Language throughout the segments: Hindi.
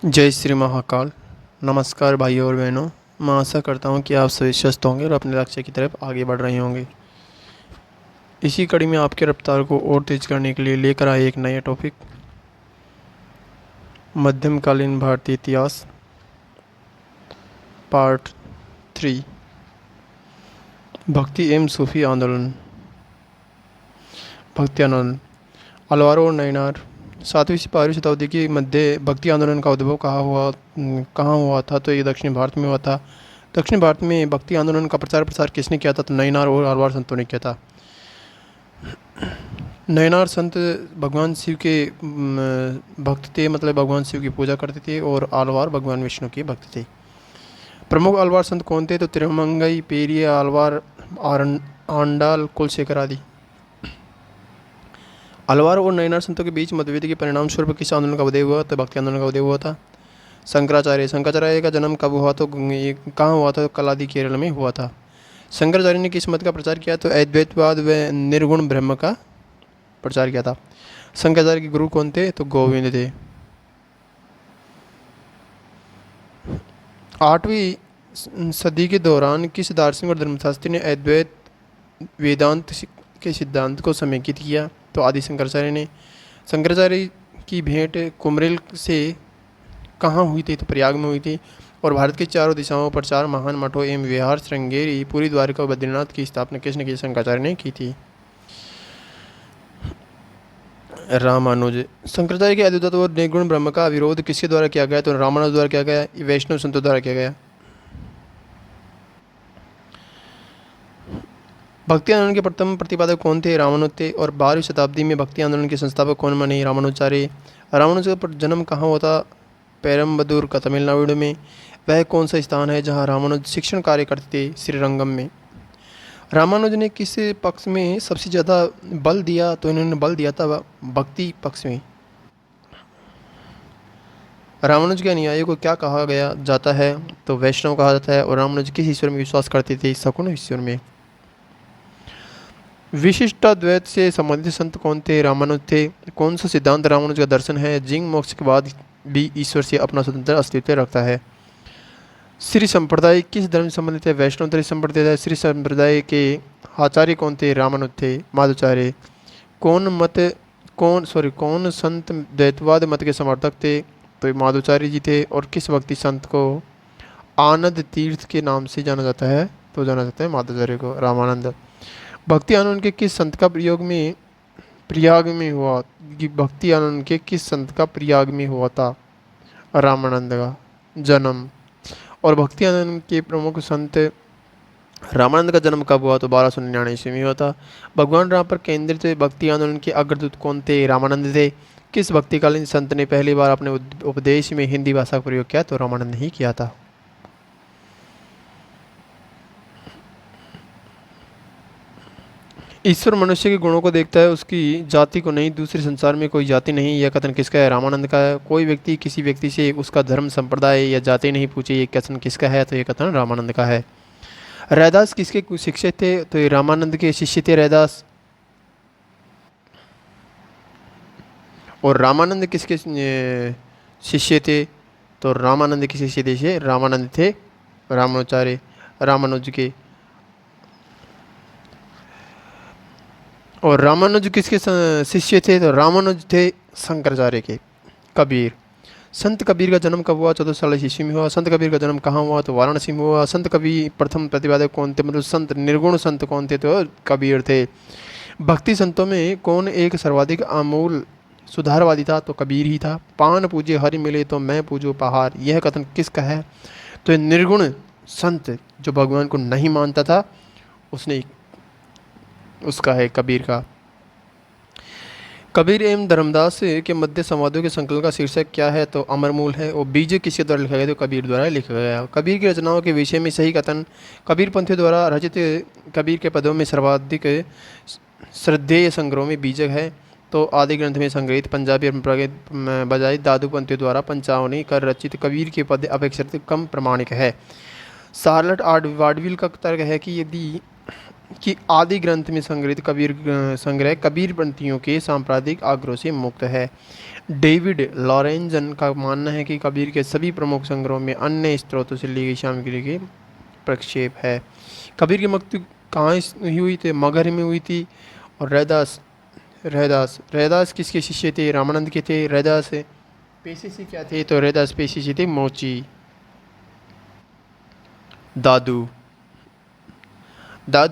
जय श्री महाकाल। नमस्कार भाइयों और बहनों। मैं आशा करता हूँ कि आप सभी स्वस्थ होंगे और अपने लक्ष्य की तरफ आगे बढ़ रहे होंगे। इसी कड़ी में आपकी रफ्तार को और तेज करने के लिए लेकर आए एक नया टॉपिक, मध्यमकालीन भारतीय इतिहास पार्ट 3, भक्ति एवं सूफी आंदोलन। भक्ति आंदोलन अलवारो और नैनार। 7वीं से 12वीं शताब्दी के मध्य भक्ति आंदोलन का उद्भव कहाँ हुआ था? तो ये दक्षिण भारत में हुआ था। दक्षिण भारत में भक्ति आंदोलन का प्रचार प्रसार किसने किया था? तो नैनार और अलवार संतों ने किया था। नैनार संत भगवान शिव के भक्त थे, मतलब भगवान शिव की पूजा करते थे, और आलवार भगवान विष्णु के भक्त थे। प्रमुख आलवार संत कौन थे? तो तिरुमंगई, पेरिया आलवार, आंडाल, कुलशेखर आदि। अलवार और नैनार संतों के बीच मतभेद के परिणाम स्वरूप किस आंदोलन का उदय हुआ? तो भक्ति आंदोलन का उदय हुआ था। शंकराचार्य का जन्म कब हुआ? तो कहाँ हुआ था? तो कलादी केरल में हुआ था। शंकराचार्य ने किस मत का प्रचार किया? तो अद्वैतवाद व निर्गुण ब्रह्म का प्रचार किया था। शंकराचार्य के गुरु कौन थे? तो गोविंद थे। 8वीं सदी के दौरान किस दार्शनिक और धर्मशास्त्री ने अद्वैत वेदांत के सिद्धांत को समेकित किया? तो आदि शंकराचार्य ने। शंकराचार्य की भेंट कुमरेल से कहाँ हुई थी? तो प्रयाग में हुई थी। और भारत की चारों दिशाओं पर 4 महान मठों एवं विहार, श्रृंगेरी, पूरी द्वारिका और बद्रीनाथ की स्थापना किसने की? शंकराचार्य ने की थी। रामानुज। शंकराचार्य के अद्वैत और निर्गुण ब्रह्म का विरोध किसके द्वारा किया गया? तो रामानुज द्वारा किया गया, वैष्णव संतों द्वारा किया गया। भक्ति आंदोलन के प्रथम प्रतिपादक कौन थे? रामानुज थे। और 12वीं शताब्दी में भक्ति आंदोलन के संस्थापक कौन बने? रामानुजाचार्य। रामानुज का जन्म कहाँ हुआ था? पेरम्बदूर का तमिलनाडु में। वह कौन सा स्थान है जहाँ रामानुज शिक्षण कार्य करते थे? श्रीरंगम में। रामानुज ने किस पक्ष में सबसे ज़्यादा बल दिया? तो इन्होंने बल दिया था भक्ति पक्ष में। रामानुज के अनुयायियों को क्या कहा गया जाता है? तो वैष्णव कहा जाता है। और रामानुज किस ईश्वर में विश्वास करते थे? सगुण ईश्वर में। विशिष्टाद्वैत से संबंधित संत कौन थे? रामानुज थे। कौन सा सिद्धांत रामानुज का दर्शन है? जिंग मोक्ष के बाद भी ईश्वर से अपना स्वतंत्र अस्तित्व रखता है। श्री संप्रदाय किस धर्म से संबंधित है? वैष्णव धर्म संप्रदाय। श्री संप्रदाय के आचार्य कौन थे? रामानुज थे। माधवाचार्य। कौन संत द्वैतवाद मत के समर्थक थे? तो माधवाचार्य जी थे। और किस भक्ति संत को आनंद तीर्थ के नाम से जाना जाता है? तो जाना जाता है माधवाचार्य को, रामानंद। भक्ति आंदोलन के किस संत का प्रयाग में हुआ? कि भक्ति आंदोलन के किस संत का प्रयाग में हुआ था? रामानंद का जन्म। और भक्ति आंदोलन के प्रमुख संत रामानंद का जन्म कब हुआ? तो 1299 ईस्वी में हुआ था। भगवान राम पर केंद्रित भक्ति आंदोलन के अग्रदूत कौन थे? रामानंद थे। किस भक्तिकालीन संत ने पहली बार अपने उपदेश में हिंदी भाषा का प्रयोग किया? तो रामानंद ही किया था। ईश्वर मनुष्य के गुणों को देखता है, उसकी जाति को नहीं। दूसरे संसार में कोई जाति नहीं। यह कथन किसका है? रामानंद का है। कोई व्यक्ति किसी व्यक्ति से उसका धर्म, संप्रदाय या जाति नहीं पूछे, ये कथन किसका है? तो ये कथन रामानंद का है। रैदास किसके शिक्षक थे? तो ये रामानंद के शिष्य थे रैदास। और रामानंद किसके शिष्य थे? तो रामानंद के शिष्य थे रामानंद थे रामानुचार्य, रामानुज के। और रामानुज किसके शिष्य थे? तो रामानुज थे शंकराचार्य के। कबीर। संत कबीर का जन्म कब हुआ? 1440 ईस्वी में हुआ। संत कबीर का जन्म कहाँ हुआ? तो वाराणसी में हुआ। संत कबीर प्रथम प्रतिपादक कौन थे? मतलब संत निर्गुण संत कौन थे? तो कबीर थे। भक्ति संतों में कौन एक सर्वाधिक आमूल सुधारवादी था? तो कबीर ही था। पान पूजे हरि मिले तो मैं पूजो पहाड़, यह कथन किसका है? तो निर्गुण संत जो भगवान को नहीं मानता था, उसने उसका है, कबीर का। कबीर एवं धर्मदास के मध्य संवादों के संकलन का शीर्षक क्या है? तो अमरमूल है। और बीज किसके द्वारा लिखा गया? तो कबीर द्वारा लिखा गया। कबीर की रचनाओं के विषय में सही कथन। कबीर पंथियों द्वारा रचित कबीर के पदों में सर्वाधिक श्रद्धेय संग्रह में बीजक है। तो आदि ग्रंथ में संग्रहित पंजाबी परंपरागत बजाय दादू पंथियों द्वारा पंचावनी कर रचित कबीर के पद अपेक्षाकृत कम प्रमाणिक है। शार्लट वाडविल का तर्क है कि यदि कि आदि ग्रंथ में संग्रहित संग्रह कबीरपंथियों के सांप्रदायिक आग्रह से मुक्त है। डेविड लॉरेंजन का मानना है कि कबीर के सभी प्रमुख संग्रहों में अन्य स्रोतों से ली गई सामग्री के प्रक्षेप है। कबीर की मृत्यु कहाँ हुई थी? मगहर में हुई थी। और रैदास किसके शिष्य थे? रामानंद के थे। रैदास पेशे से क्या थे? तो रैदास पेशे से थे मोची। दादू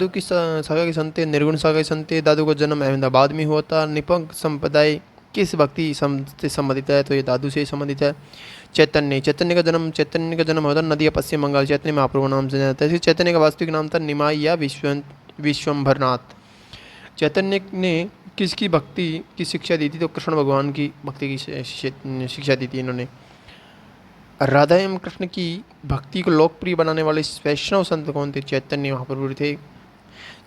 की सागा के संत, निर्गुण सागा के संत। दादू का जन्म अहमदाबाद में हुआ था। निपंग संप्रदाय किस भक्ति से संबंधित है? तो ये दादू से संबंधित है। चैतन्य का जन्म हुआ था नदिया पश्चिम बंगाल। चैतन्य महाप्रभु नाम से जाता है। चैतन्य का वास्तविक नाम था निमाई या विश्वम्भरनाथ। चैतन्य ने किसकी भक्ति की शिक्षा दी थी? तो कृष्ण भगवान की भक्ति की शिक्षा दी थी इन्होंने। राधा एवं कृष्ण की भक्ति को लोकप्रिय बनाने वाले वैष्णव संत कौन थे? चैतन्य महाप्रभु थे।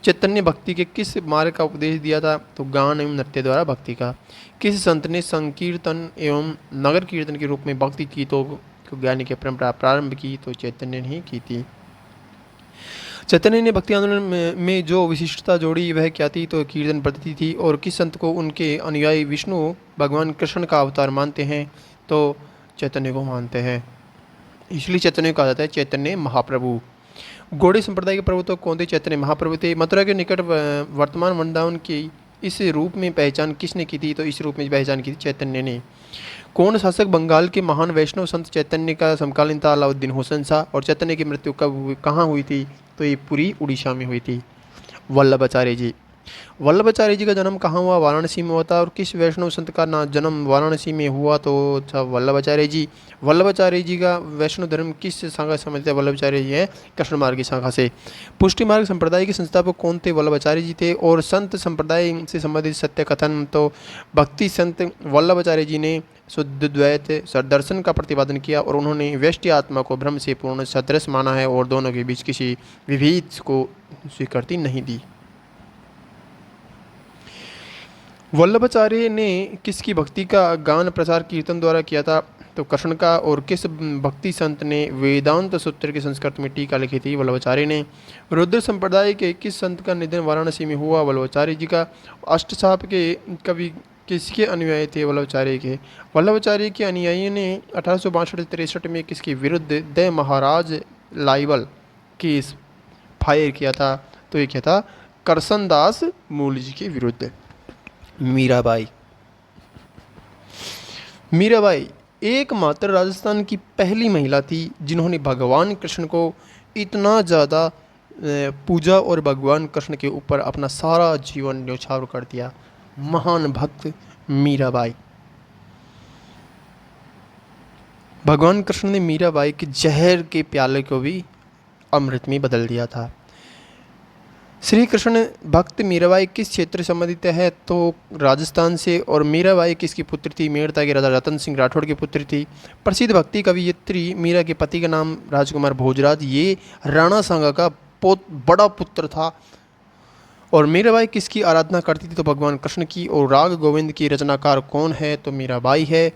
चैतन्य भक्ति के किस मार्ग का उपदेश दिया था? तो गान एवं नृत्य द्वारा भक्ति का। किस संत ने संकीर्तन एवं नगर कीर्तन के रूप में भक्ति गीतों को गाने की परंपरा प्रारंभ की? तो चैतन्य ने ही की थी। चैतन्य ने भक्ति आंदोलन में जो विशिष्टता जोड़ी वह क्या थी? तो कीर्तन पद्धति थी। और किस संत को उनके अनुयायी विष्णु भगवान कृष्ण का अवतार मानते हैं? तो चैतन्य को मानते हैं, इसलिए चैतन्य को कहा जाता है चैतन्य महाप्रभु। गौड़ीय संप्रदाय के प्रभु तो कौन थे? चैतन्य महाप्रभु थे। मथुरा के निकट वर्तमान वृंदावन की इस रूप में पहचान किसने की थी? तो इस रूप में पहचान की थी चैतन्य ने। कौन शासक बंगाल के महान वैष्णव संत चैतन्य का समकालीन था? अलाउद्दीन हुसैन शाह। और चैतन्य की मृत्यु कहाँ हुई थी? तो ये पूरी उड़ीसा में हुई थी। वल्लभाचार्य जी का जन्म कहाँ हुआ? वाराणसी में हुआ था। और किस वैष्णव संत का जन्म वाराणसी में हुआ? तो था वल्लभाचार्य जी। वल्लभाचार्य जी का वैष्णव धर्म किस शाखा से संबंधित है? वल्लभाचार्य जी है कृष्ण मार्ग की शाखा से। पुष्टि मार्ग संप्रदाय के संस्थापक कौन थे? वल्लभाचार्य जी थे। और संत संप्रदाय से संबंधित सत्य कथन, तो भक्ति संत वल्लभाचार्य जी ने शुद्ध द्वैत दर्शन का प्रतिपादन किया और उन्होंने व्यष्टि आत्मा को ब्रह्म से पूर्ण सदृश माना है और दोनों के बीच किसी विभेद को स्वीकृति नहीं दी। वल्लभाचार्य ने किसकी भक्ति का गान प्रचार कीर्तन द्वारा किया था? तो कृष्ण का। और किस भक्ति संत ने वेदांत सूत्र के संस्कृत में टीका लिखी थी? वल्लभाचार्य ने। रुद्र संप्रदाय के किस संत का निधन वाराणसी में हुआ? वल्लभाचार्य जी का। अष्टसाप के कवि किसके अनुयायी थे? वल्लभाचार्य के। वल्लभाचार्य के अनुयायियों ने 1862-63 में किसके विरुद्ध the Maharaj libel case fire किया था? तो ये क्या था? करसनदास मूल जी के विरुद्ध। मीराबाई एकमात्र राजस्थान की पहली महिला थी जिन्होंने भगवान कृष्ण को इतना ज़्यादा पूजा और भगवान कृष्ण के ऊपर अपना सारा जीवन न्यौछावर कर दिया। महान भक्त मीराबाई। भगवान कृष्ण ने मीराबाई के जहर के प्याले को भी अमृत में बदल दिया था। श्री कृष्ण भक्त मीराबाई किस क्षेत्र से संबंधित है? तो राजस्थान से। और मीराबाई किसकी पुत्री थी? मेड़ता के राजा रतन सिंह राठौड़ की पुत्री थी। प्रसिद्ध भक्ति कवियत्री मीरा के पति का नाम राजकुमार भोजराज, ये राणा सांगा का बड़ा पुत्र था। और मीराबाई किसकी आराधना करती थी? तो भगवान कृष्ण की। और राग गोविंद की रचनाकार कौन है? तो मीराबाई है।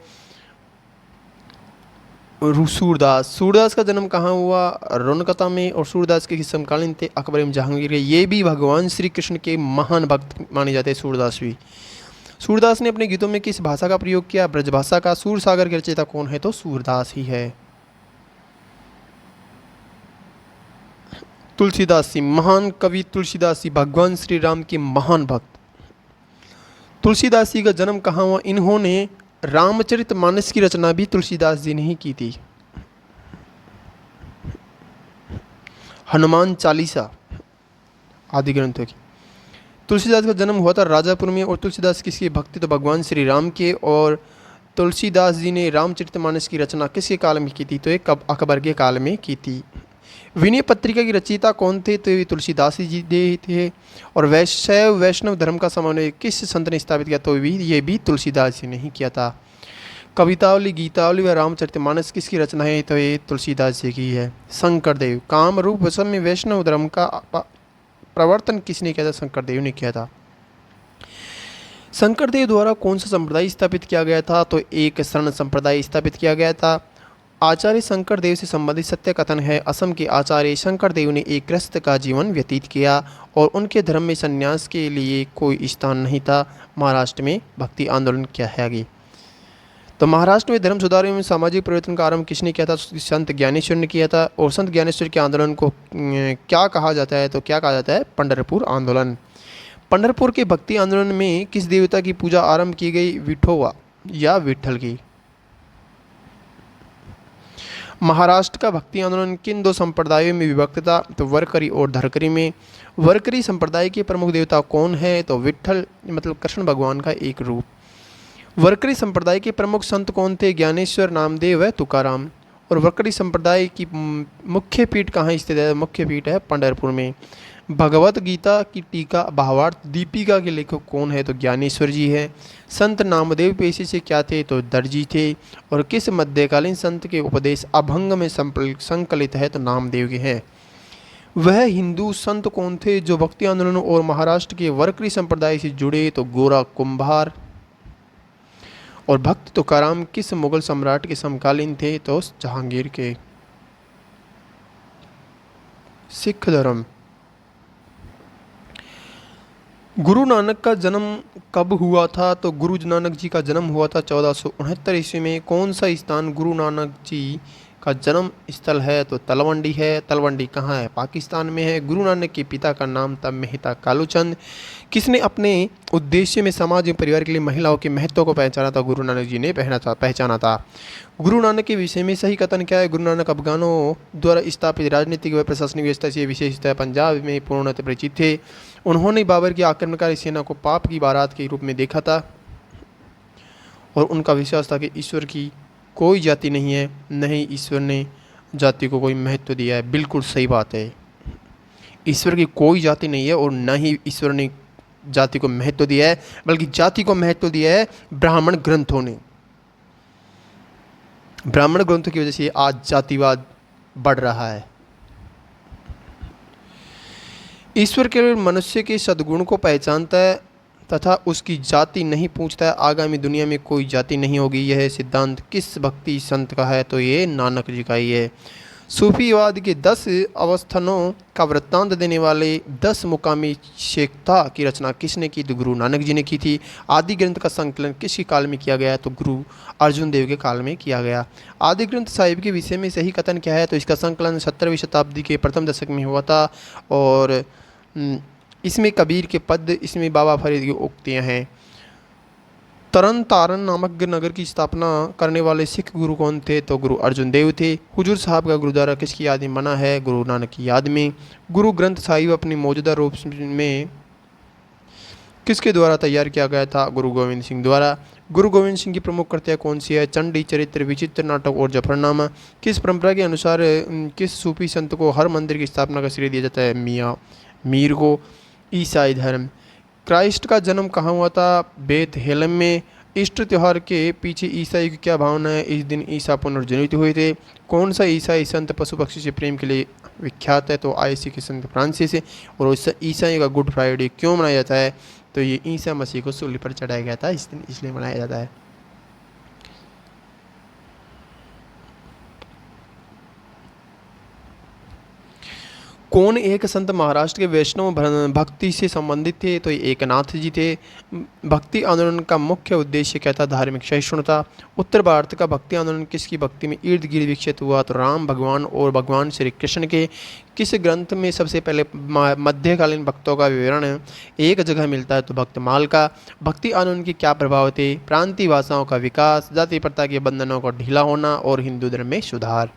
सूरदास का जन्म कहाँ हुआ? रौनकता में। और सूरदास के समकालीन थे अकबर एवं जहांगीर। ये भी भगवान श्री कृष्ण के महान भक्त माने जाते हैं सूरदास भी। सूरदास ने अपने गीतों में किस भाषा का प्रयोग किया? ब्रजभाषा का। सूर सागर के रचयिता कौन है? तो सूरदास ही है। तुलसीदास जी, महान कवि तुलसीदास जी भगवान श्री राम के महान भक्त। तुलसीदास जी का जन्म कहाँ हुआ? इन्होंने रामचरितमानस की रचना भी तुलसीदास जी ने ही की थी। हनुमान चालीसा आदि ग्रंथों की। तुलसीदास का जन्म हुआ था राजापुर में। और तुलसीदास किसके भक्त? तो भगवान श्री राम के। और तुलसीदास जी ने रामचरितमानस की रचना किसके काल में की थी? तो एक अकबर के काल में की थी। विनय पत्रिका की रचयिता कौन थे? तो ये तुलसीदास जी थे। और वैष्णव धर्म का समन्वय किस संत ने स्थापित किया? तो ये भी तुलसीदास जी ने ही किया था। कवितावली, गीतावली व रामचरितमानस किसकी रचना है? तो ये तुलसीदास जी की है। शंकरदेव, काम रूप वसम में वैष्णव धर्म का प्रवर्तन किसने किया था? शंकरदेव ने किया था। शंकरदेव द्वारा कौन सा संप्रदाय स्थापित किया गया था? तो एक शरण संप्रदाय स्थापित किया गया था। आचार्य शंकर देव से संबंधित सत्य कथन है। असम के आचार्य शंकर देव ने एक गृहस्थ का जीवन व्यतीत किया और उनके धर्म में संन्यास के लिए कोई स्थान नहीं था। महाराष्ट्र में भक्ति आंदोलन क्या है आगे। तो महाराष्ट्र में धर्म सुधार एवं सामाजिक परिवर्तन का आरंभ किसने किया था? संत ज्ञानेश्वर ने किया था। और संत ज्ञानेश्वर के आंदोलन को क्या कहा जाता है? तो क्या कहा जाता है? पंढरपुर आंदोलन। पंढरपुर के भक्ति आंदोलन में किस देवता की पूजा आरंभ की गई? विठोवा या विठल की। महाराष्ट्र का भक्ति आंदोलन किन दो संप्रदायों में विभक्त था? तो वरकरी और धरकरी में। वरकरी संप्रदाय के प्रमुख देवता कौन है? तो विठल मतलब कृष्ण भगवान का एक रूप। वरकरी संप्रदाय के प्रमुख संत कौन थे? ज्ञानेश्वर, नामदेव व तुकाराम। और वरकरी संप्रदाय की मुख्य पीठ कहाँ स्थित है? मुख्य पीठ है पंढरपुर में। भगवत गीता की टीका भावार्थ दीपिका के लेखक कौन है? तो ज्ञानेश्वर जी है। संत नामदेव पेशे से क्या थे? तो दर्जी थे। और किस मध्यकालीन संत के उपदेश अभंग में संकलित है? तो नामदेव के हैं। वह हिंदू संत कौन थे जो भक्ति आंदोलन और महाराष्ट्र के वरकरी संप्रदाय से जुड़े? तो गोरा कुंभार। और भक्त तुकाराम किस मुगल सम्राट के समकालीन थे? तो जहांगीर के। सिख धर्म। गुरु नानक का जन्म कब हुआ था? तो गुरु नानक जी का जन्म हुआ था 1469 ईस्वी में। कौन सा स्थान गुरु नानक जी का जन्म स्थल है? तो तलवंडी है। तलवंडी कहाँ है? पाकिस्तान में है। गुरु नानक के पिता का नाम था मेहता कालूचंद। किसने अपने उद्देश्य में समाज एवं परिवार के लिए महिलाओं के महत्व को पहचाना था? गुरु नानक जी ने पहचाना था। गुरु नानक के विषय में सही कथन क्या है? गुरु नानक अफगानों द्वारा स्थापित राजनीतिक व प्रशासनिक व्यवस्था से विशेषतः पंजाब में पूर्णतः परिचित थे। उन्होंने बाबर की आक्रमणकारी सेना को पाप की बारात के रूप में देखा था और उनका विश्वास था कि ईश्वर की कोई जाति नहीं है, न ही ईश्वर ने जाति को कोई महत्व दिया है। बिल्कुल सही बात है। ईश्वर की कोई जाति नहीं है और न ही ईश्वर ने जाति को महत्व दिया है, बल्कि जाति को महत्व दिया है ब्राह्मण ग्रंथों ने। ब्राह्मण ग्रंथों की वजह से आज जातिवाद बढ़ रहा है। ईश्वर केवल मनुष्य के सद्गुण को पहचानता है तथा उसकी जाति नहीं पूछता है। आगामी दुनिया में कोई जाति नहीं होगी। यह सिद्धांत किस भक्ति संत का है? तो ये नानक जी का ही है। सूफीवाद के 10 अवस्थानों का वृत्तांत देने वाले 10 मुकामी शेख्ता की रचना किसने की? तो गुरु नानक जी ने की थी। आदि ग्रंथ का संकलन किसके काल में किया गया? तो गुरु अर्जुन देव के काल में किया गया। आदि ग्रंथ साहिब के विषय में सही कथन क्या है? तो इसका संकलन 17वीं शताब्दी के प्रथम दशक में हुआ था और इसमें कबीर के पद, इसमें बाबा फरीद की उक्तियाँ हैं। तरन तारन नामक नगर की स्थापना करने वाले सिख गुरु कौन थे? तो गुरु अर्जुन देव थे। हुजूर साहब का गुरुद्वारा किसकी याद में बना है? गुरु नानक की याद में। गुरु ग्रंथ साहिब अपने मौजूदा रूप में किसके द्वारा तैयार किया गया था? गुरु गोविंद सिंह द्वारा। गुरु गोविंद सिंह की प्रमुख कृतियाँ कौन सी है? चंडी चरित्र, विचित्र नाटक और जफरनामा। किस परंपरा के अनुसार किस सूफी संत को हर मंदिर की स्थापना का श्रेय दिया जाता है? मियाँ मीर को। ईसाई धर्म। क्राइस्ट का जन्म कहाँ हुआ था? बेथलेहम में। ईस्टर त्यौहार के पीछे ईसाई की क्या भावना है? इस दिन ईसा पुनर्जीवित हुए थे। कौन सा ईसाई संत पशु पक्षी से प्रेम के लिए विख्यात है? तो आईसी के संत फ्रांसिस है। और ईसाई का गुड फ्राइडे क्यों मनाया जाता है? तो ये ईसा मसीह को सूली पर चढ़ाया गया था इस दिन, इसलिए मनाया जाता है। कौन एक संत महाराष्ट्र के वैष्णव भक्ति से संबंधित थे? तो ये एकनाथ जी थे। भक्ति आंदोलन का मुख्य उद्देश्य क्या था? धार्मिक सहिष्णुता। उत्तर भारत का भक्ति आंदोलन किसकी भक्ति में इर्द गिर्द विकसित हुआ? तो राम भगवान और भगवान श्री कृष्ण के। किस ग्रंथ में सबसे पहले मध्यकालीन भक्तों का विवरण एक जगह मिलता है? तो भक्तमाल का। भक्ति आंदोलन के क्या प्रभाव थे? प्रांतीय भाषाओं का विकास, जाति प्रथा के बंधनों का ढीला होना और हिंदू धर्म में सुधार।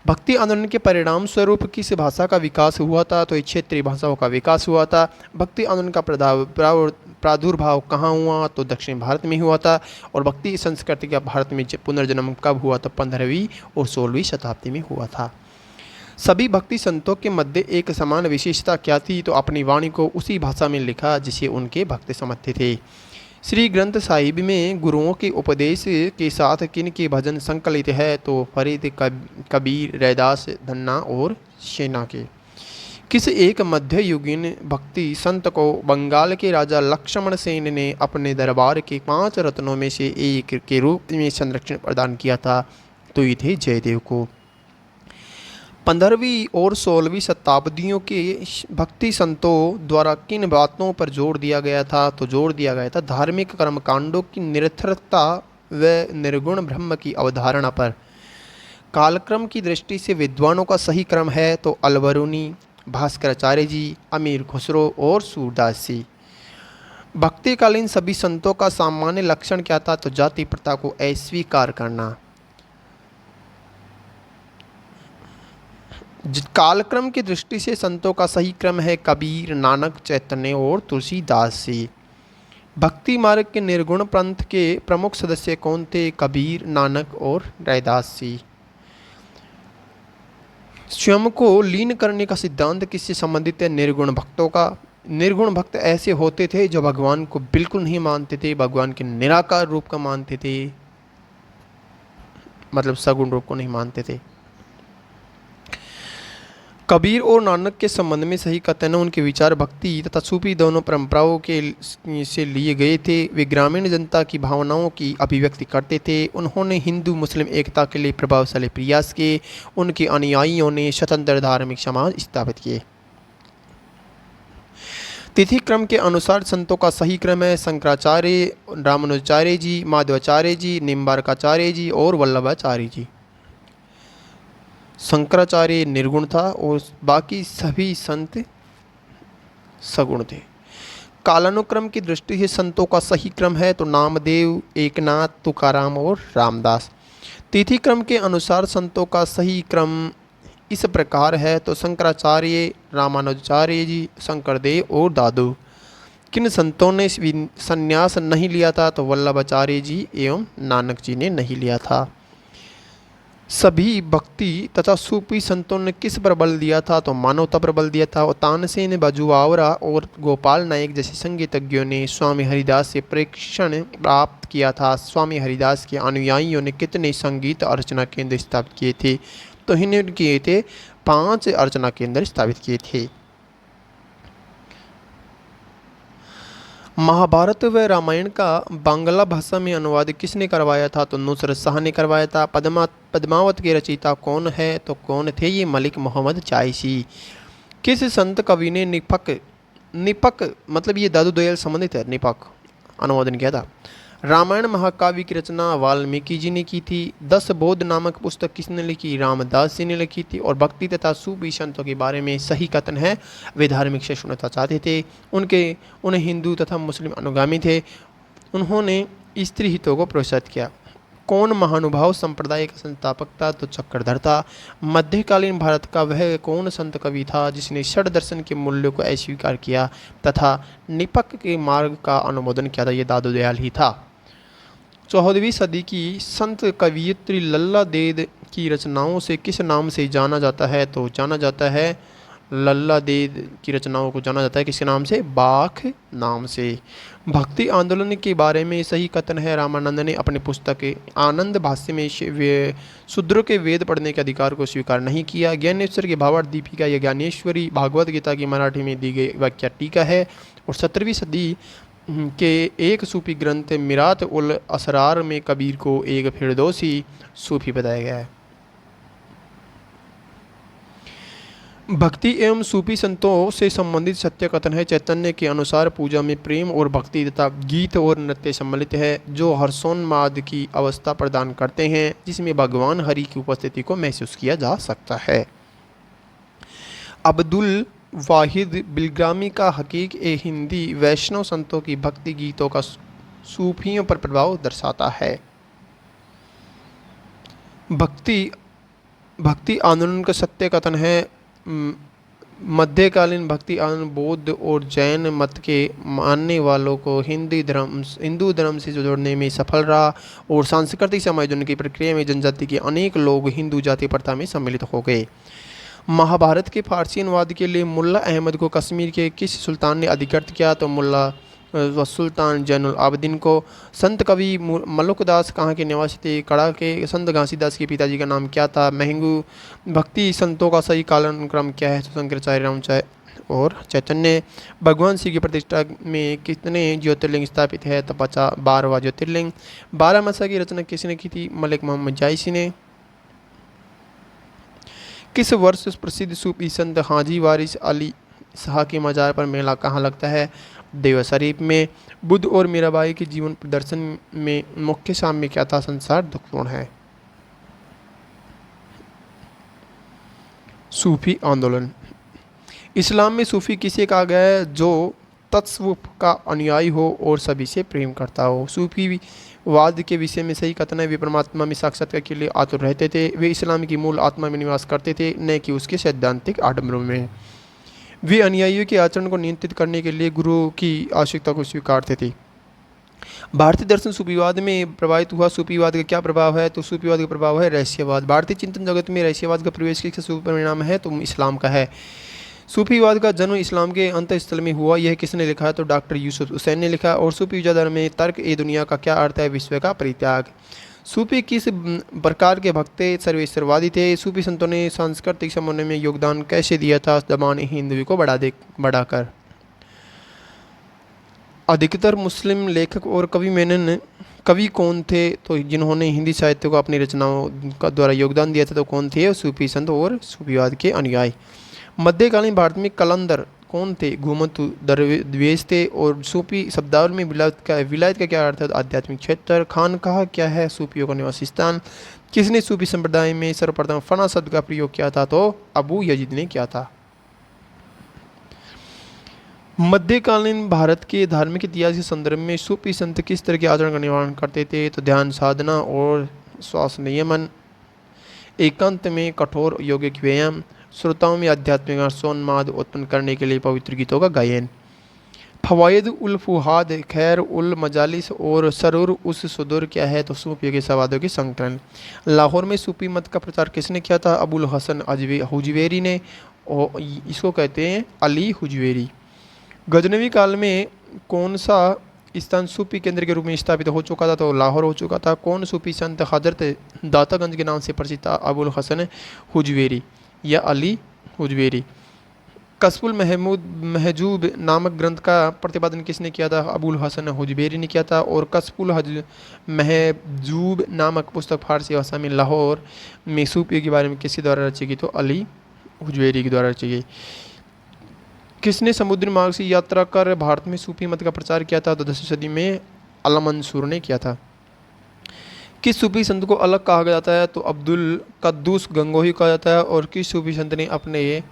भक्ति आंदोलन के परिणाम स्वरूप किस भाषा का विकास हुआ था? तो क्षेत्रीय भाषाओं का विकास हुआ था। भक्ति आंदोलन का प्रादुर्भाव कहाँ हुआ? तो दक्षिण भारत में हुआ था। और भक्ति संस्कृति का भारत में पुनर्जन्म कब हुआ? तो 15वीं और 16वीं शताब्दी में हुआ था। सभी भक्ति संतों के मध्य एक समान विशेषता क्या थी? तो अपनी वाणी को उसी भाषा में लिखा जिसे उनके भक्त समझते थे। श्री ग्रंथ साहिब में गुरुओं के उपदेश के साथ किन के भजन संकलित है? तो फरीद, कबीर, रैदास, धन्ना और सेना के। किस एक मध्ययुगीन भक्ति संत को बंगाल के राजा लक्ष्मण सेन ने अपने दरबार के 5 रत्नों में से एक के रूप में संरक्षण प्रदान किया था? तो ये थे जयदेव को। 15वीं और 16वीं शताब्दियों के भक्ति संतों द्वारा किन बातों पर जोर दिया गया था? तो जोर दिया गया था धार्मिक कर्मकांडों की निरर्थकता व निर्गुण ब्रह्म की अवधारणा पर। कालक्रम की दृष्टि से विद्वानों का सही क्रम है तो अलबरूनी, भास्कराचार्य जी, अमीर खुसरो और सूरदास जी। भक्तिकालीन सभी संतों का सामान्य लक्षण क्या था? तो जाति प्रथा को अस्वीकार करना। कालक्रम की दृष्टि से संतों का सही क्रम है कबीर, नानक, चैतन्य और तुलसीदास जी। भक्ति मार्ग के निर्गुण पंथ के प्रमुख सदस्य कौन थे? कबीर, नानक और रैदास जी। स्वयं को लीन करने का सिद्धांत किससे संबंधित है? निर्गुण भक्तों का। निर्गुण भक्त ऐसे होते थे जो भगवान को बिल्कुल नहीं मानते थे, भगवान के निराकार रूप का मानते थे, मतलब सगुण रूप को नहीं मानते थे। कबीर और नानक के संबंध में सही कथन है उनके विचार भक्ति तथा सूफी दोनों परंपराओं के से लिए गए थे। वे ग्रामीण जनता की भावनाओं की अभिव्यक्ति करते थे। उन्होंने हिंदू मुस्लिम एकता के लिए प्रभावशाली प्रयास किए। उनके अनुयायियों ने स्वतंत्र धार्मिक समाज स्थापित किए। तिथि क्रम के अनुसार संतों का सही क्रम है शंकराचार्य, रामानुजाचार्य जी, माधवाचार्य जी, निम्बार्काचार्य जी और वल्लभाचार्य जी। शंकराचार्य निर्गुण था और बाकी सभी संत सगुण थे। कालानुक्रम की दृष्टि से संतों का सही क्रम है तो नामदेव, एकनाथ, तुकाराम और रामदास। तिथि क्रम के अनुसार संतों का सही क्रम इस प्रकार है तो शंकराचार्य, रामानुजाचार्य जी, शंकरदेव और दादू। किन संतों ने संन्यास नहीं लिया था? तो वल्लभाचार्य जी एवं नानक जी ने नहीं लिया था। सभी भक्ति तथा सूफी संतों ने किस पर बल दिया था? तो मानवता पर बल दिया था। और तानसेन, बाजूआवरा और गोपाल नायक जैसे संगीतज्ञों ने स्वामी हरिदास से प्रेक्षण प्राप्त किया था। स्वामी हरिदास के अनुयायियों ने कितने संगीत अर्चना केंद्र स्थापित किए थे? तो इन्होंने किए थे 5 अर्चना केंद्र स्थापित किए थे। महाभारत व रामायण का बांग्ला भाषा में अनुवाद किसने करवाया था? तो नुसरत शाह ने करवाया था। पद्मावत के रचयिता कौन है? तो कौन थे ये? मलिक मोहम्मद चायसी। किस संत कवि ने निपक मतलब ये दादू दयाल संबंधित है, निपक अनुवादन किया था? रामायण महाकाव्य की रचना वाल्मीकि जी ने की थी। 10 बोध नामक पुस्तक किसने लिखी? रामदास जी ने लिखी थी। और भक्ति तथा सूफी संतों के बारे में सही कथन है वे धार्मिक सहिष्णुता चाहते थे। उन्हें हिंदू तथा मुस्लिम अनुगामी थे। उन्होंने स्त्री हितों को प्रोत्साहित किया। कौन महानुभाव संप्रदाय का संस्थापक था? तो चक्रधर था। मध्यकालीन भारत का वह कौन संत कवि था जिसने षड दर्शन के मूल्यों को अस्वीकार किया तथा निपक के मार्ग का अनुमोदन किया था? ये दादू दयाल ही था। 14वीं सदी की संत कवयित्री लल्ला देद की रचनाओं से किस नाम से जाना जाता है? तो जाना जाता है लल्ला देद की रचनाओं को जाना जाता है किसके नाम से? बाख नाम से। भक्ति आंदोलन के बारे में सही कथन है रामानंद ने अपनी पुस्तक आनंद भाष्य में शूद्रों के वेद पढ़ने के अधिकार को स्वीकार नहीं किया। ज्ञानेश्वर की भावार्थ दीपिका या ज्ञानेश्वरी भागवत गीता की मराठी में दी गई व्याख्या टीका है। और 17वीं सदी के एक सूफी ग्रंथ मिरात उल असरार में कबीर को एक फिरदौसी सूफी बताया गया है। भक्ति एवं सूफी संतों से संबंधित सत्य कथन है चैतन्य के अनुसार पूजा में प्रेम और भक्ति तथा गीत और नृत्य सम्मिलित है जो हर्षोन्माद की अवस्था प्रदान करते हैं जिसमें भगवान हरि की उपस्थिति को महसूस किया जा सकता है। अब्दुल वाहिद बिलग्रामी का हकीक ए हिंदी वैष्णव संतों की भक्ति गीतों का सूफियों पर प्रभाव दर्शाता है। भक्ति आंदोलन का सत्य कथन है मध्यकालीन भक्ति आंदोलन बौद्ध और जैन मत के मानने वालों को हिंदू धर्म से जोड़ने में सफल रहा और सांस्कृतिक समायोजन की प्रक्रिया में जनजाति के अनेक लोग हिंदू जाति प्रथा में सम्मिलित हो गए। महाभारत के फारसी अनुवाद के लिए मुल्ला अहमद को कश्मीर के किस सुल्तान ने अधिकृत किया? तो मुल्ला सुल्तान जैनुल आबदीन को। संत कवि मलुकदास कहाँ के निवासी थे? कड़ा के। संत घासीदास के पिताजी का नाम क्या था? महंगू। भक्ति संतों का सही कालानुक्रम क्या है? तो शंकराचार्य, रामाचार्य और चैतन्य। भगवान शिव की प्रतिष्ठा में कितने ज्योतिर्लिंग स्थापित है? तो 12वां ज्योतिर्लिंग। 12 मासा की रचना किसने की थी? मलिक मोहम्मद जायसी ने। किस वर्ष प्रसिद्ध सूफी संत हाजी वारिस अली शाह के मज़ार पर मेला कहाँ लगता है? देवा शरीफ में। बुद्ध और मीराबाई के जीवन प्रदर्शन में मुख्य साम्य क्या था? संसार दुखपूर्ण है। सूफी आंदोलन। इस्लाम में सूफी किसे कहा गया है? जो तत्सवुफ का अनुयायी हो और सभी से प्रेम करता हो। सूफी वाद के विषय में सही कथन है, वे परमात्मा में साक्षात्कार के लिए आतुर रहते थे। वे इस्लाम की मूल आत्मा में निवास करते थे, न कि उसके सैद्धांतिक आडंबरों में। वे अनुयायियों के आचरण को नियंत्रित करने के लिए गुरु की आवश्यकता को स्वीकारते थे। भारतीय दर्शन सूफीवाद में प्रभावित हुआ। सूफीवाद का क्या प्रभाव है? तो सूफीवाद का प्रभाव है रहस्यवाद। भारतीय चिंतन जगत में रहस्यवाद का प्रवेश किसका परिणाम है? तो इस्लाम का है। सूफीवाद का जन्म इस्लाम के अंतःस्थल में हुआ। यह किसने लिखा है? तो डॉक्टर यूसुफ हुसैन ने लिखा। और सूफी विचारधारा में तर्क ए दुनिया का क्या अर्थ है? विश्व का परित्याग। सूफी किस प्रकार के भक्त थे? सर्वेश्वरवादी थे। सूफी संतों ने सांस्कृतिक समन्वय में योगदान कैसे दिया था? जबान हिंदू को बढ़ाकर। अधिकतर मुस्लिम लेखक और कवि कौन थे? तो जिन्होंने हिंदी साहित्य को अपनी रचनाओं का द्वारा योगदान दिया था तो कौन थे? सूफी संत और सूफीवाद के अनुयायी। मध्यकालीन भारत में कलंदर कौन थे? घुमंतु दरवेश थे। और सूफी शब्दावली में विलायत का क्या अर्थ है? आध्यात्मिक क्षेत्र। खानकाह क्या है? सूफियों का निवास स्थान। किसने सूफी संप्रदाय में सर्वप्रथम फना शब्द का प्रयोग किया था? तो अबू यजीद ने किया था। मध्यकालीन भारत के धार्मिक इतिहास के संदर्भ में सूफी संत किस तरह के आचरण का निर्वहन करते थे? तो ध्यान साधना और श्वास नियमन, एकांत में कठोर यौगिक व्यायाम, श्रोताओं में आध्यात्मिक हर्षोन्माद उत्पन्न करने के लिए पवित्र गीतों का गायन। फवायद उल फुहाद, खैर उल मजालिस और सरूर उस सुदूर क्या है? तो सूफियों के सवादों की संकलन। लाहौर में सूफी मत का प्रचार किसने किया था? अबुल हसन हुजवेरी ने, और इसको कहते हैं अली हुजवेरी। गजनवी काल में कौन सा स्थान सूफी केंद्र के रूप में स्थापित हो चुका था? तो लाहौर हो चुका था। कौन सूफी संत हजरत दातागंज के नाम से प्रसिद्ध था? अबुल हसन हुजवेरी या अली हुजवेरी। कस्बुल महजूब नामक ग्रंथ का प्रतिपादन किसने किया था? अबुल हसन हुजवेरी ने किया था। और कस्बुल महजूब नामक पुस्तक फारसी भाषा में लाहौर में सूफी के बारे में किसके द्वारा रची गई? तो अली हुजवेरी के द्वारा रची गई। किसने समुद्री मार्ग से यात्रा कर भारत में सूफी मत का प्रचार किया था? तो 10वीं सदी में अल-मंसूर ने किया था। किस सूफी संत को अलग कहा जाता है? तो अब्दुल कद्दूस गंगोही कहा जाता है। और किस सूफी संत ने अपने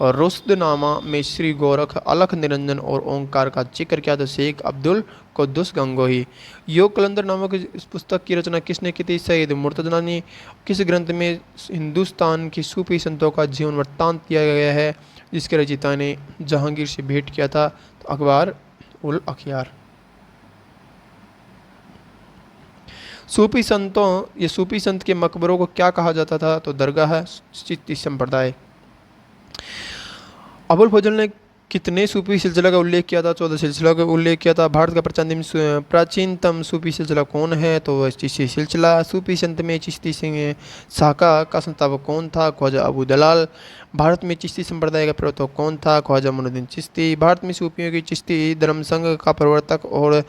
रुश्दनामा में श्री गोरख, अलख निरंजन और ओंकार का जिक्र किया? तो शेख अब्दुल कद्दूस गंगोही। योग कलंदर नामक इस पुस्तक की रचना किसने की थी? सैयद मुर्तज़ा ने। किस ग्रंथ में हिंदुस्तान की सूफी संतों का जीवन वृत्तांत दिया गया है, जिसके रचयिता ने जहांगीर से भेंट किया था? तो अखबार उल अखियार। सूफी संतों या सूफी संत के मकबरों को क्या कहा जाता था? तो दरगाह चिश्ती संप्रदाय। अबुल फजल ने कितने सूफी सिलसिला का उल्लेख किया था? 14 सिलसिला का उल्लेख किया था। भारत का प्राचीनतम सूफी सिलसिला कौन है? तो चिश्ती सिलसिला। सूफी संत में चिश्ती सिंह शाखा का संस्थापक कौन था? ख्वाजा अबू दलाल। भारत में चिश्ती संप्रदाय का प्रवर्तक कौन था? ख्वाजा मुइनुद्दीन चिश्ती। भारत में सूफियों की चिश्ती धर्म संघ का प्रवर्तक और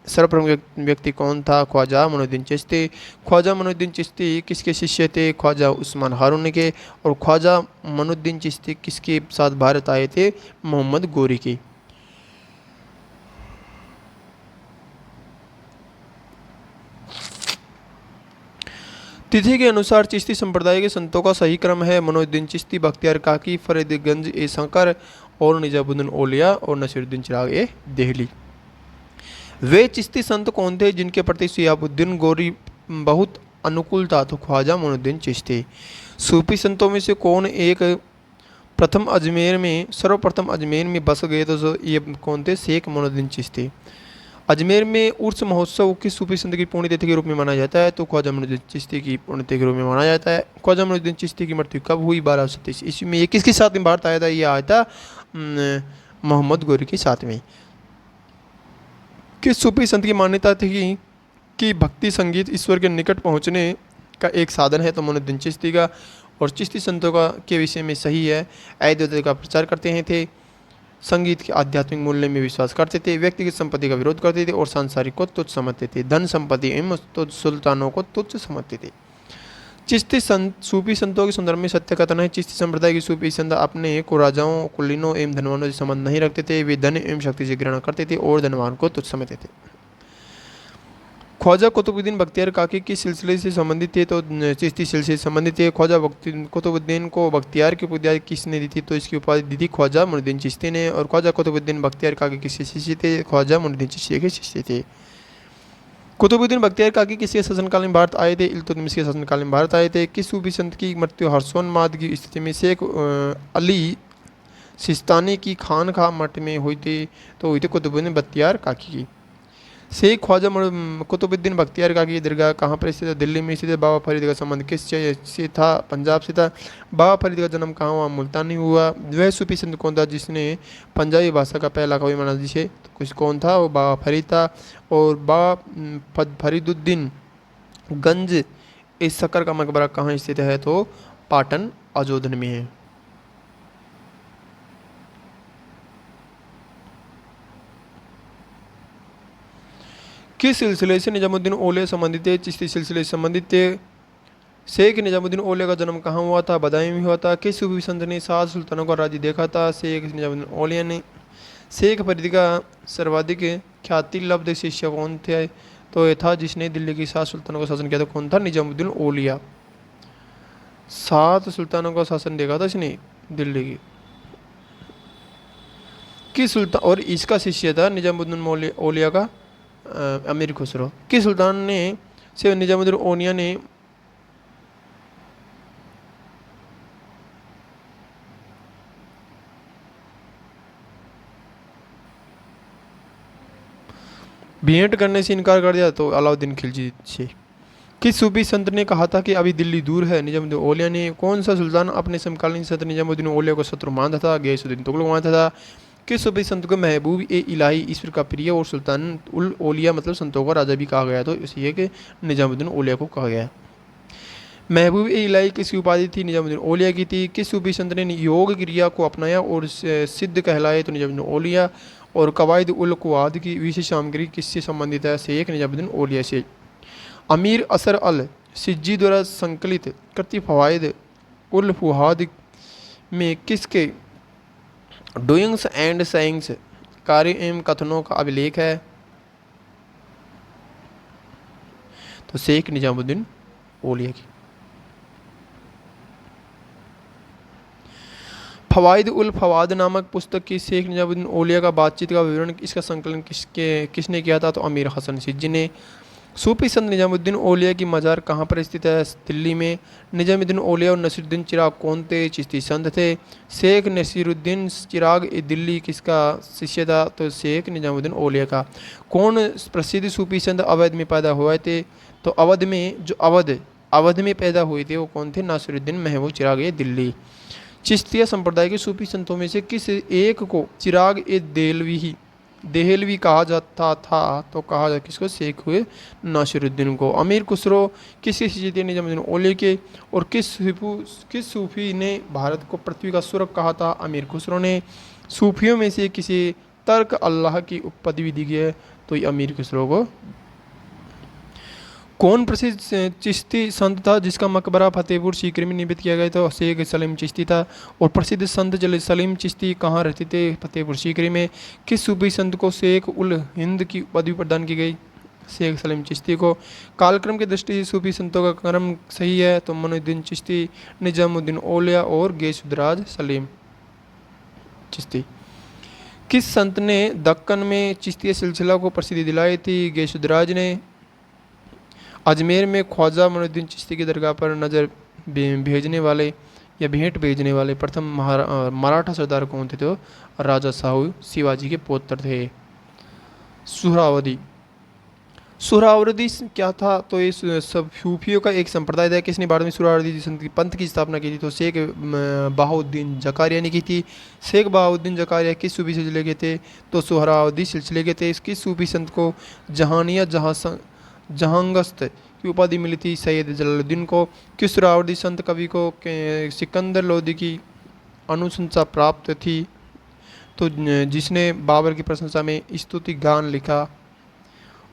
सर्वप्रमुख व्यक्ति कौन था? ख्वाजा मुइनुद्दीन चिश्ती। ख्वाजा मुइनुद्दीन चिश्ती किसके शिष्य थे? ख्वाजा उस्मान हारून के। और ख्वाजा मुइनुद्दीन चिश्ती किसके साथ भारत आए थे? मोहम्मद गोरी की। तिथि के अनुसार चिश्ती संप्रदाय के संतों का सही क्रम है मुइनुद्दीन चिश्ती, बख्तियार काकी, फरीदगंज ए संकर और निजामुद्दीन औलिया और नसीरुद्दीन चिराग ए देहली। वे चिश्ती संत कौन थे जिनके प्रति शिहाबुद्दीन गोरी बहुत अनुकूल था? तो ख्वाजा मुइनुद्दीन चिश्ती। सूफी संतों में से कौन एक सर्वप्रथम अजमेर में बस गए? तो ये कौन थे? शेख मुइनुद्दीन चिश्ती। अजमेर में उर्स महोत्सव किस सूफी संत की पुण्यतिथि के रूप में मनाया जाता है? तो ख्वाजा मुइनुद्दीन चिश्ती की पुण्यतिथि के रूप में मनाया जाता है। ख्वाजा मुइनुद्दीन चिश्ती की मृत्यु कब हुई? 1237 ईस्वी में। ये किसके साथ में भारत आया था? ये आया था मोहम्मद गोरी के साथ में। किस सूफी संत की मान्यता थी कि भक्ति संगीत ईश्वर के निकट पहुंचने का एक साधन है? तो मुइनुद्दीन चिश्ती का। और चिश्ती संतों का के विषय में सही है, अद्वैत का प्रचार करते हैं थे, संगीत के आध्यात्मिक मूल्य में विश्वास करते थे, व्यक्तिगत संपत्ति का विरोध करते थे और सांसारिक को तुच्छ समझते थे, धन संपत्ति एवं सुल्तानों को तुच्छ समझते थे। चिश्ती संत सूफी संतों के संदर्भ में सत्य कथन है। चिश्ती संप्रदाय के सूफी संत अपने को राजाओं, कुलीनों एवं धनवानों से संबंध नहीं रखते थे। वे धन एवं शक्ति से घृणा करते थे और धनवान को तुच्छ समझते थे। ख्वाजा कुतुबुद्दीन बख्तियार काकी की सिलसिले से संबंधित थे तो चिश्ती सिलसिले से संबंधित थे। ख्वाजा कुतुबुद्दीन को बख्तियार की उपाधि किसने दी थी? तो इसकी उपाधि दी थी ख्वाजा मुइनुद्दीन चिश्ती ने। और ख्वाजा कुतुबुद्दीन बख्तियार काकी किसके शिष्य थे? ख्वाजा मुइनुद्दीन चिश्ती के शिष्य थे। कुतुबुद्दीन बख्तियार काकी किसके शासनकाल में भारत आए थे? इल्तुतमिश के शासनकाल में भारत आए थे। किस सूफी संत की मृत्यु हर्षोन्माद की स्थिति में शेख अली सिस्तानी की खानकाह मठ में हुई थी? तो हुई थी कुतुबुद्दीन बख्तियार काकी की। शेख ख्वाजा कुतुबुद्दीन बख्तियार काकी की दरगाह कहाँ पर स्थित है? दिल्ली में स्थित है। बाबा फरीद का संबंध किस से था? पंजाब से था। बाबा फरीद का जन्म कहाँ हुआ? मुल्तान हुआ। वह सूफी संत कौन था जिसने पंजाबी भाषा का पहला कवि माना जिसे? तो कुछ कौन था? वो बाबा फरीद था। और बाबा फरीदुद्दीन गंज इस शक्कर का मकबरा कहाँ स्थित है? तो पाटन अजोधन में है। किस सिलसिले से निजामुद्दीन औलिया संबंधित है? चिश्ती सिलसिले से संबंधित है। शेख निजामुद्दीन औलिया का जन्म कहाँ हुआ था? बदायूं में हुआ था। किस सूफी संत ने 7 सुल्तानों का राज्य देखा था? शेख निजामुद्दीन औलिया ने। शेख फरीद का सर्वाधिक ख्याति लब्ध शिष्य कौन थे? तो ये था जिसने दिल्ली की 7 सुल्तानों का शासन किया था। कौन था? निजामुद्दीन औलिया। 7 सुल्तानों का शासन देखा था इसने दिल्ली की। किस सुल्तान और इसका शिष्य था निजामुद्दीन औलिया का अमीर खुसरो। किस सुल्तान ने से निजामुद्दीन औलिया ने भेंट करने से इनकार कर दिया? तो अलाउद्दीन खिलजी से। किस सूफी संत ने कहा था कि अभी दिल्ली दूर है? निजामुद्दीन औलिया ने। कौन सा सुल्तान अपने समकालीन संत निजामुद्दीन औलिया को शत्रु मानता था? गयासुद्दीन तुगलक मानता था। किस सूफी संत को महबूब ए इलाही ईश्वर का प्रिय और सुल्तान उल औलिया मतलब संतों का राजा भी कहा गया? तो इसलिए कि निजामुद्दीन औलिया को कहा गया। महबूब ए इलाही किसकी उपाधि थी? निजामुद्दीन औलिया की थी। किस सूफी संत ने योग क्रिया को अपनाया और सिद्ध कहलाए? तो निजामुद्दीन औलिया। और कवायद उल कुआद की विशेष सामग्री किससे संबंधित है? शेख निजामुद्दीन औलिया से। अमीर असर अल सिज्जी द्वारा संकलित कृति फवायद उल फुहाद में किसके डूइंग्स एंड सेइंग्स कार्य एवं कथनों का अभिलेख है? तो शेख निजामुद्दीन औलिया की। फवायद उल फवाद नामक पुस्तक की शेख निजामुद्दीन औलिया का बातचीत का विवरण इसका संकलन किसने किया था? तो अमीर हसन सिज्जी ने। सूफी संत निजामुद्दीन औलिया की मज़ार कहाँ पर स्थित है? दिल्ली में। निजामुद्दीन औलिया और नसीरुद्दीन चिराग कौन थे? चिश्ती संत थे। शेख नसीरुद्दीन चिराग दिल्ली किसका शिष्य था? तो शेख निजामुद्दीन औलिया का। कौन प्रसिद्ध सूफी संत अवध में पैदा हुए थे? तो अवध में जो अवध में पैदा हुए थे वो कौन थे? नासिरुद्दीन महबूब चिराग ये दिल्ली। चिश्तिया संप्रदाय के सूफी संतों में से किस एक को चिराग ए देहलवी कहा जाता था? तो कहा जाता किसको? शेख हुए नासिरुद्दीन को। अमीर खुसरो किसके शिष्य थे? निजामुद्दीन औलिया के। और किस सूफी ने भारत को पृथ्वी का स्वर्ग कहा था? अमीर खुसरो ने। सूफियों में से किसी तर्क अल्लाह की पदवी दी गई है? तो ये अमीर खुसरो को। कौन प्रसिद्ध चिश्ती संत था जिसका मकबरा फतेहपुर सीकरी में निर्मित किया गया था? शेख सलीम चिश्ती था। और प्रसिद्ध संत सलीम चिश्ती कहाँ रहते थे? फतेहपुर सीकरी में। किस सूफी संत को शेख उल हिंद की पदवी प्रदान की गई? शेख सलीम चिश्ती को। कालक्रम की दृष्टि से सूफी संतों का क्रम सही है? तो मोइनुद्दीन चिश्ती, निजामुद्दीन औलिया और गयासुद्दीन सलीम चिश्ती। किस संत ने दक्कन में चिश्ती सिलसिला को प्रसिद्धि दिलाई थी? गयासुद्दीन ने। अजमेर में ख्वाजा मोइनुद्दीन चिश्ती की दरगाह पर नज़र भेजने वाले या भेंट भेजने वाले प्रथम मराठा सरदार कौन थे? तो राजा साहू शिवाजी के पौत्र थे। सुहरावर्दी क्या था? तो ये सब सूफियों का एक संप्रदाय था। किसने बाद में सुहरावर्दी पंथ की स्थापना की थी? तो शेख बहाउद्दीन जकारिया ने की थी। शेख बहाउद्दीन जकारिया किस सूफी सिलसिले के थे? तो सुहरावर्दी सिलसिले के थे। किस सूफी संत को जहानिया जहांगस्त की उपाधि मिली थी? सैयद जलालुद्दीन को। किस सुहरावर्दी संत कवि को सिकंदर लोदी की अनुशंसा प्राप्त थी? तो जिसने बाबर की प्रशंसा में स्तुति गान लिखा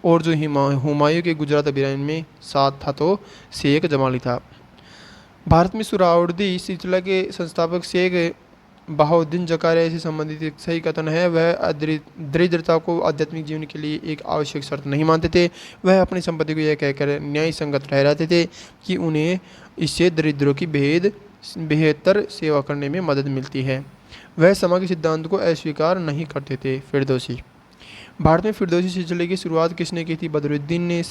और जो हुमायूं के गुजरात अभियान में साथ था? तो शेख जमाली था। भारत में सुहरावर्दी सिलसिला के संस्थापक शेख बहाउद्दीन जकारिया से संबंधित एक सही कथन है। वह दरिद्रता को आध्यात्मिक जीवन के लिए एक आवश्यक शर्त नहीं मानते थे। वह अपनी संपत्ति को यह कहकर न्याय संगत ठहराते थे कि उन्हें इससे दरिद्रों की बेहतर सेवा करने में मदद मिलती है। वह समा के सिद्धांत को अस्वीकार नहीं करते थे। फिरदौसी। भारत में फिरदौसी सिलसिले की शुरुआत किसने की थी? बदरुद्दीन ने।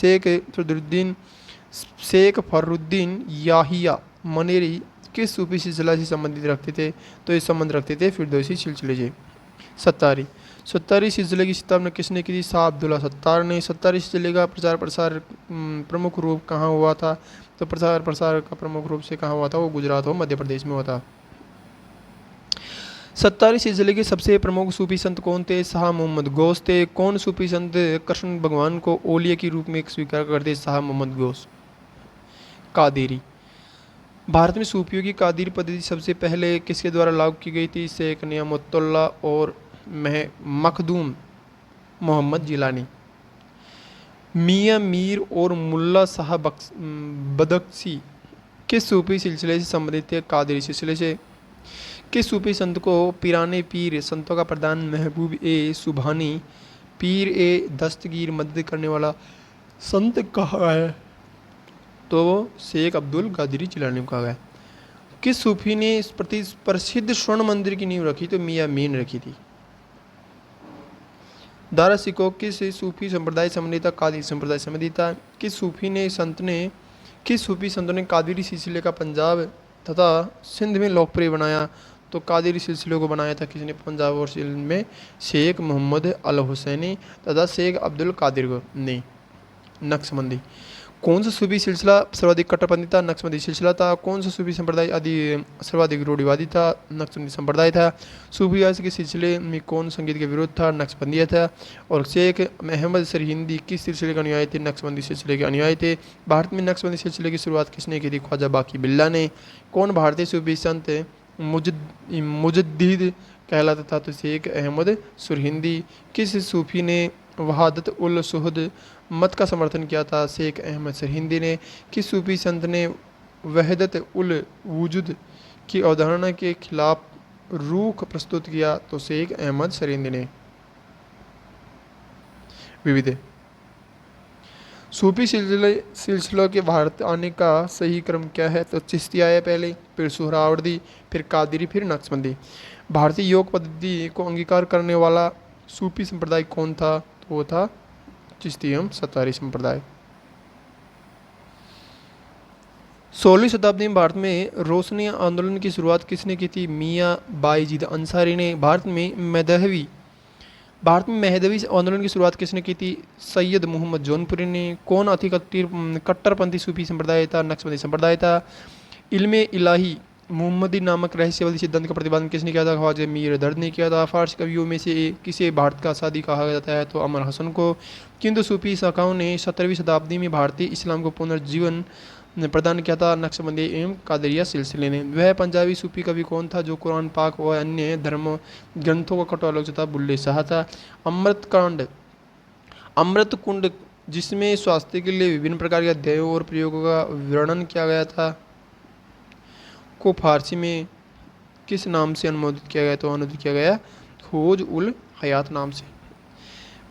शेख फर्रुद्दीन याहिया मनेरी किस सूफी सिलसिला से संबंधित रखते थे? तो ये संबंध रखते थे फिरदौसी सिलसिले से। सत्तारी सिलसिले की स्थापना किसने की थी? शाह अब्दुल्ला सत्तार ने। सत्तारी सिलसिले का प्रचार प्रसार प्रमुख रूप कहाँ हुआ था? तो प्रचार प्रसार का प्रमुख रूप से कहाँ हुआ था? वो गुजरात और मध्य प्रदेश में हुआ था। सत्तारी सिलसिले के सबसे प्रमुख सूफी संत कौन थे? शाह मोहम्मद गौस थे। कौन सूफी संत कृष्ण भगवान को ओलिया के रूप में स्वीकार करते? शाह मोहम्मद गौस। कादेरी। भारत में सूफियों की कादिरी पद्धति सबसे पहले किसके द्वारा लागू की गई थी? शेख नियामतुल्लाह और मखदूम मोहम्मद जिलानी। मियाँ मीर और मुल्ला शाह बदख्शी किस सूफी सिलसिले से संबंधित थे? कादिरी सिलसिले से। किस सूफी संत को पीराने पीर संतों का प्रधान महबूब ए सुबहानी पीर ए दस्तगीर मदद करने वाला संत कहा है? तो शेख अब्दुल कादिर जिलानी को कहा गया। किस सूफी ने इस प्रसिद्ध स्वर्ण मंदिर की नींव रखी? तो मियाँ मीर ने रखी थी। दारा सिको किस सूफी संप्रदाय संबंधी था? कादिर संप्रदाय संबंधी था। किस सूफी संतों ने कादिरी सिलसिले का पंजाब तथा सिंध में लोकप्रिय बनाया? तो कादिरी सिलसिले को बनाया था किसने? पंजाब और सिंध में शेख मोहम्मद अल हुसैनी तथा शेख अब्दुल कादिर ने। नक्शबंदी। कौन सा सूफी सिलसिला सर्वाधिक कट्टरपंथी था? नक्शबंदी सिलसिला था। कौन सा सूफी संप्रदाय आदि सर्वाधिक रूढ़िवादी था? नक्शबंदी संप्रदाय था। सूफीवाद के सिलसिले में कौन संगीत के विरोध था? नक्शबंदिया था। और शेख अहमद सरहिंदी किस सिलसिले के अनुयायी थे? नक्शबंदी सिलसिले के अनुयायी थे। भारत में नक्शबंदी सिलसिले की शुरुआत किसने की थी? ख्वाजा बाकी बिल्ला ने। कौन भारतीय सूफी संत मुजद्दिद कहलाता था? तो शेख अहमद सरहिंदी। किस सूफी ने वहादत उल सुहद मत का समर्थन किया था? शेख अहमद सरहिंदी ने। किस सूफी संत ने वहदत उल वजूद की अवधारणा के खिलाफ रूख प्रस्तुत किया? तो शेख अहमद सरहिंदी ने। विविध। सूफी सिलसिलों के भारत आने का सही क्रम क्या है? तो चिश्ती आया पहले, फिर सुहरावर्दी, फिर कादिरी, फिर नक्शबंदी। भारतीय योग पद्धति को अंगीकार करने वाला सूफी संप्रदाय कौन था? तो वो था चिश्ती एवं सत्तारी संप्रदाय। 16वीं शताब्दी में भारत में रोशनी आंदोलन की शुरुआत किसने की थी? मियाँ बाईजीद अंसारी ने। भारत में महदवी आंदोलन की शुरुआत किसने की थी? सैयद मोहम्मद जौनपुरी ने। कौन अति कट्टरपंथी सूफी संप्रदाय था? नक्शबंदी संप्रदाय था। इल्मे इलाही मोहम्मदी नामक रहस्यवादी सिद्धांत का प्रतिपादन किसने किया था? ख्वाजा मीर दर्द ने किया था। फारसी कवियों में से किसे भारत का सादी कहा जाता है? तो अमर हसन को। किंतु सूफी शाखाओं ने 17वीं शताब्दी में भारतीय इस्लाम को पुनर्जीवन प्रदान किया था नक्शबंदी एवं कादरिया सिलसिले ने। वह पंजाबी सूफी कवि कौन था जो कुरान पाक व अन्य धर्म ग्रंथों का कटोआलोचक था? बुल्ले शाह था। अमृत कुंड जिसमें स्वास्थ्य के लिए विभिन्न प्रकार के अध्यायों और प्रयोगों का वर्णन किया गया था, को फारसी में किस नाम से अनुमोदित किया गया? तो अनुदित किया गया खोज उल हयात नाम से।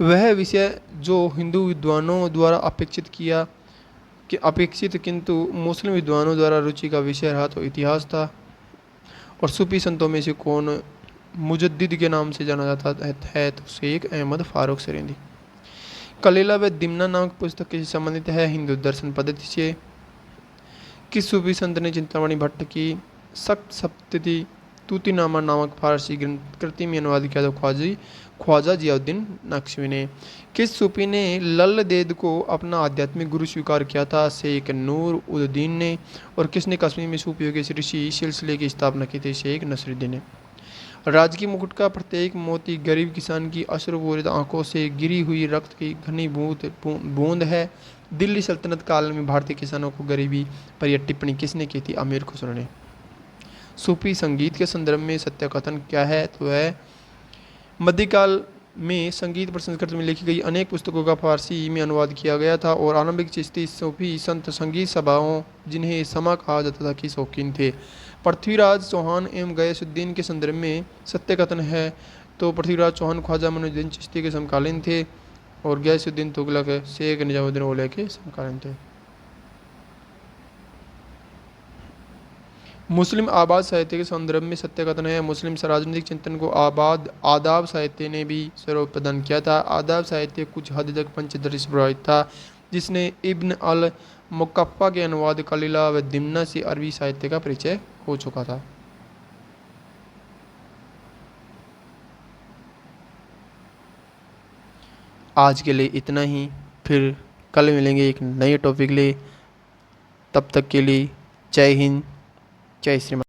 वह विषय जो हिंदू विद्वानों द्वारा अपेक्षित किंतु मुस्लिम विद्वानों द्वारा रुचि का विषय रहा तो इतिहास था। और सूफी संतों में से कौन मुजद्दिद के नाम से जाना जाता है? तो शेख अहमद फारूक सरहिंदी। कलीला व दिमना नामक पुस्तक किससे संबंधित है? हिंदू दर्शन पद्धति से। किस सूफी संत ने चिंतामणि भट्ट की सख्त सप्तति तूतीनामा नामक फारसी कृति में अनुवाद किया? तो ख्वाजा जियाउद्दीन नक्शवी ने। किस सूफी ने लल देद को अपना आध्यात्मिक गुरु स्वीकार किया था? शेख नूर उद्दीन ने। और किसने कश्मीर में सूफियों के ऋषि सिलसिले की स्थापना की थी? शेख नसरुद्दीन ने। राजकीय मुकुट का प्रत्येक मोती गरीब किसान की अश्रुपूरित आंखों से गिरी हुई रक्त की घनीभूत बूंद है। दिल्ली सल्तनत काल में भारतीय किसानों को गरीबी पर यह टिप्पणी किसने की थी? अमीर खुसरो ने। सूफी संगीत के संदर्भ में सत्य कथन क्या है? तो है मध्यकाल में संगीत पर संस्कृत में लिखी गई अनेक पुस्तकों का फारसी में अनुवाद किया गया था और आरंभिक चिश्ती सूफी संत संगीत सभाओं जिन्हें समा कहा जाता था की शौकीन थे। पृथ्वीराज चौहान एवं गयासुद्दीन के संदर्भ में सत्य कथन है तो पृथ्वीराज चौहान ख्वाजा मोइनुद्दीन चिश्ती के समकालीन थे और गयासुद्दीन तुगलक शेख निजामुद्दीन औलिया के समकालीन थे। मुस्लिम आबाद साहित्य के संदर्भ में सत्य कथन है। मुस्लिम राजनीतिक चिंतन को आदाब साहित्य ने भी स्वरूप प्रदान किया था। आदाब साहित्य कुछ हद तक पंचदशी से प्रभावित था जिसने इब्न अल मुकफ्फा के अनुवाद कलीला व दिमना से अरबी साहित्य का परिचय हो चुका था। आज के लिए इतना ही, फिर कल मिलेंगे एक नए टॉपिक ले। तब तक के लिए जय हिंद, जय श्री।